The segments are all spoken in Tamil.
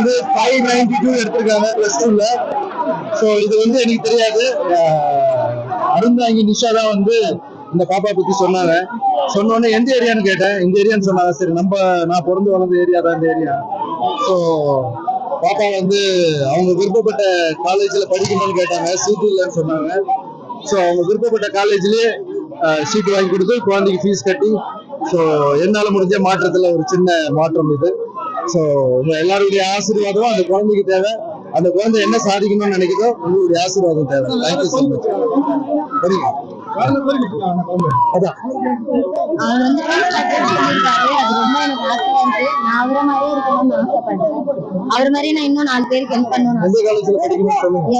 வந்து 592 எடுத்திருக்காங்க +2ல. ஸோ இது வந்து எனக்கு தெரியாது. அருந்தாங்கி நிஷா தான் வந்து இந்த பாப்பா பத்தி சொன்னாங்க. சொன்னோடனே எந்த ஏரியான்னு கேட்டேன். இந்த ஏரியான்னு சொன்னாங்க. சரி, நான் பிறந்து வளர்ந்த ஏரியா தான் இந்த ஏரியா. ஸோ பாப்பா வந்து அவங்க விருப்பப்பட்ட காலேஜில் படிக்கணும்னு கேட்டாங்க. சீட்டு இல்லைன்னு சொன்னாங்க. ஸோ அவங்க விருப்பப்பட்ட காலேஜ்லேயே சீட்டு வாங்கி கொடுத்து குழந்தைக்கு ஃபீஸ் கட்டி, ஸோ என்னால் முடிஞ்ச மாற்றத்தில் ஒரு சின்ன மாற்றம் இது. ஸோ உங்க எல்லாருடைய ஆசீர்வாதம் அந்த குழந்தைக்கு தேவை. அந்த குழந்தை என்ன சாதிக்கணும்னு நினைக்குதோ உங்களுடைய ஆசீர்வாதம் தேவை. Thank you so much. சரிங்க. அவர் வந்து அது ரொம்ப எனக்கு ஆசை இருந்துச்சு. நான் அவரை மாதிரியே இருக்கணும்னு ஆசைப்படுறேன். அவர் மாதிரி நான் இன்னும் 4 பேருக்கு ஹெல்ப் பண்ணணும்.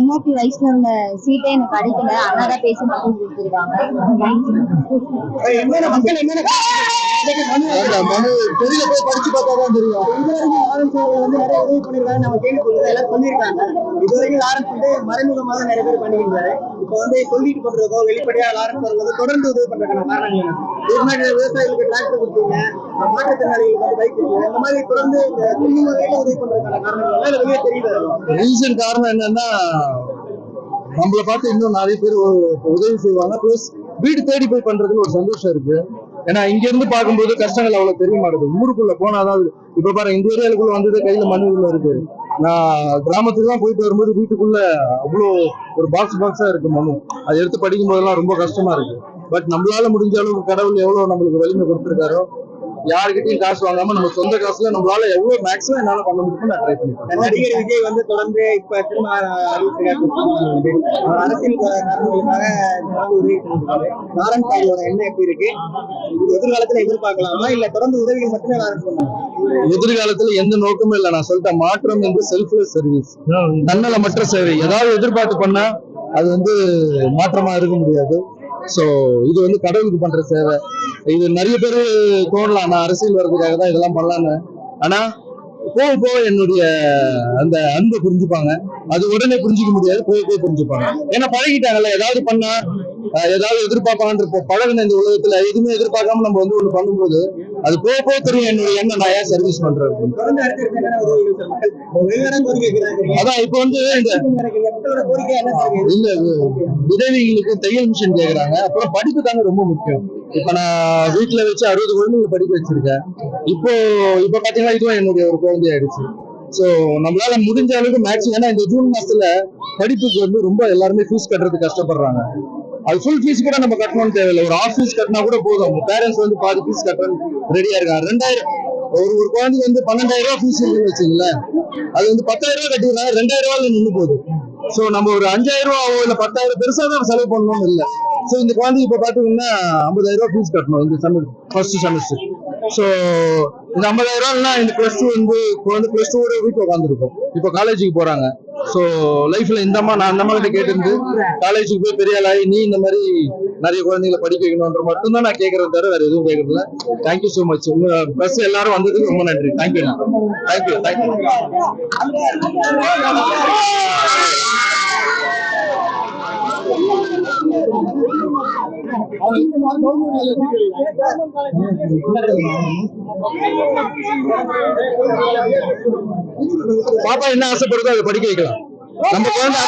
MOP வைஷ்ணவங்க சீட்டே எனக்கு கிடைக்கல. அண்ணாதான் பேசி மக்கள் கொடுத்துருக்காங்க. மனு வெளியில போய் படிச்சு பார்த்தாதான் தெரியும். வந்து நிறைய உதவி பண்ணிருக்காங்க. நம்ம கேள்விப்பட்டது எல்லாம் சொல்லியிருக்காங்க. இதுவரைக்கும் லாரன்ஸ் வந்து மறைமுகமாக நிறைய பேர் பண்ணிருக்காரு. இப்ப வந்து சொல்லிட்டு பண்றதோ வெளிப்படையா லாரன்ஸ் வந்து தொடர்ந்து உதவி பண்றதுக்கான காரணங்கள் விவசாயிகளுக்கு டிராக்டர் கொடுத்தீங்க, மாற்றுத்திறனாளிகளுக்கு வந்து பைக் கொடுத்தீங்க, இந்த மாதிரி தொடர்ந்து உதவி பண்றதுக்கான காரணங்கள் வெளியே தெரியுது. ரீசன் காரணம் என்னன்னா, நம்மளை பார்த்து இன்னும் நிறைய பேர் உதவி செய்வாங்க. பிளஸ் வீடு தேடி போய் பண்றதுன்னு ஒரு சந்தோஷம் இருக்கு. ஏன்னா இங்க இருந்து பார்க்கும்போது கஷ்டங்கள் அவ்வளவு தெரிய மாட்டேங்குது. ஊருக்குள்ள போனாதான் இப்ப பாருங்க, இந்த ஏரியாவுக்குள்ள வந்தது கையில மனுக்குள்ள இருக்கு. நான் கிராமத்துக்கு தான் போயிட்டு வரும்போது வீட்டுக்குள்ள அவ்வளோ ஒரு பாக்ஸா இருக்கு மனு. அதை எடுத்து படிக்கும் போதெல்லாம் ரொம்ப கஷ்டமா இருக்கு. பட் நம்மளால முடிஞ்ச அளவுக்கு கடவுள் எவ்வளவு நம்மளுக்கு வலிமை கொடுத்துருக்காரோ, யாருக்கிட்டையும் காசு வாங்காம நம்ம சொந்த காசுல நம்மளால எவ்வளவு மேக்ஸிமம் என்னால பண்ண முடியுமோ நான் ட்ரை பண்ணிப்பேன். நடிகர் விஜய் வந்து தொடர்ந்து இப்ப திரும்ப அரசியல் காரணங்களுக்காக உதவி பண்ணிருக்காரு. லாரன்ஸ் அவரோட எண்ணம் எப்படி இருக்கு? எதிர்காலத்துல எதிர்பார்க்கலாமா இல்ல தொடர்ந்து உதவிகள் மட்டுமே லாரன்ஸ் பண்ணலாம்? எதிர்காலத்துல எந்த நோக்கமும் இல்லை. நான் சொல்லிட்டேன், மாற்றம் என்று செல்ஃப்லெஸ் சர்வீஸ், தன்னலமற்ற சேவை. ஏதாவது எதிர்பார்த்து பண்ணா அது வந்து மாற்றமா இருக்க முடியாது. சோ இது வந்து கடவுளுக்கு பண்ற சேவை. இது நிறைய பேரு தோணலாம், நான் அரசியல் வர்றதுக்காக தான் இதெல்லாம் பண்ணலான்னு. ஆனா போக என்னுடைய அந்த அன்பை புரிஞ்சுப்பாங்க. அது உடனே புரிஞ்சுக்க முடியாது, போக புரிஞ்சுப்பாங்க. ஏன்னா பழகிட்டாங்கல்ல. ஏதாவது பண்ணா ஏதாவது எதிர்பார்ப்பாங்க. பழகின இந்த உலகத்துல எதுவுமே எதிர்பார்க்காம நம்ம வந்து ஒண்ணு பண்ணும்போது அது போக தெரியும் என்னுடைய எண்ணம், நான் ஏன் சர்வீஸ் பண்றேன். அதான் இப்ப வந்து இல்ல, விதவிகளுக்கு தையல் மிஷின் கேக்குறாங்க. அப்புறம் படிப்பு தாங்க ரொம்ப முக்கியம். இப்ப நான் வீட்டுல வச்சு 60 குழந்தைங்களை படிக்க வச்சிருக்கேன். இப்போ பாத்தீங்கன்னா இதுவும் என்னுடைய ஒரு குழந்தை ஆயிடுச்சு. சோ நம்மளால முடிஞ்ச அளவுக்கு மேக்ஸிமம், ஏன்னா இந்த ஜூன் மாசத்துல படிப்புக்கு வந்து ரொம்ப எல்லாருமே ஃபீஸ் கட்டுறதுக்கு கஷ்டப்படுறாங்க. அது ஃபுல் ஃபீஸ் கூட நம்ம கட்டணும்னு தேவையில்லை. ஒரு ஆஃப் ஃபீஸ் கட்டினா கூட போதும். பேரண்ட்ஸ் வந்து பாதி ஃபீஸ் கட்டணும் ரெடியா இருக்காங்க. 2000 ஒரு குழந்தைக்கு வந்து 12,000 ரூபாய் ஃபீஸ் இருக்குன்னு வச்சுங்களேன். அது வந்து 10,000 ரூபாய் கட்டிடுறாங்க, 2,000 ரூபாய்ல நின்று போகுது. சோ நம்ம ஒரு 5,000 ரூபாவோ இல்ல 10,000 பெருசா தான் செலவு பண்ணணும்னு இல்லை. சோ இந்த குழந்தைக்கு இப்ப பாத்தீங்கன்னா 50,000 ரூபாய் ஃபீஸ் கட்டணும் இந்த ஃபர்ஸ்ட் செமஸ்டர். சோ இந்த 50,000 ரூபாய்னா இந்த +2 வந்து குழந்தை +2 வீட்டுல உட்காந்துருக்கும். இப்போ காலேஜுக்கு போறாங்க. சோ லைஃப்ல நான் அந்த மாதிரி கேட்டிருந்து காலேஜுக்கு போய் பெரிய ஆளாகி நீ இந்த மாதிரி நிறைய குழந்தைங்களை படிக்க வைக்கணும்ன்ற மட்டும் தான் நான் கேட்கறத தவிர வேற எதுவும் கேட்கறதில்ல. Thank you so much. உங்க ப்ளஸ் எல்லாரும் வந்ததுக்கு ரொம்ப நன்றி. தேங்க்யூ. பாப்பா என்ன ஆசைப்படுதோ அதை படிக்க வைக்கலாம். நம்ம குழந்தை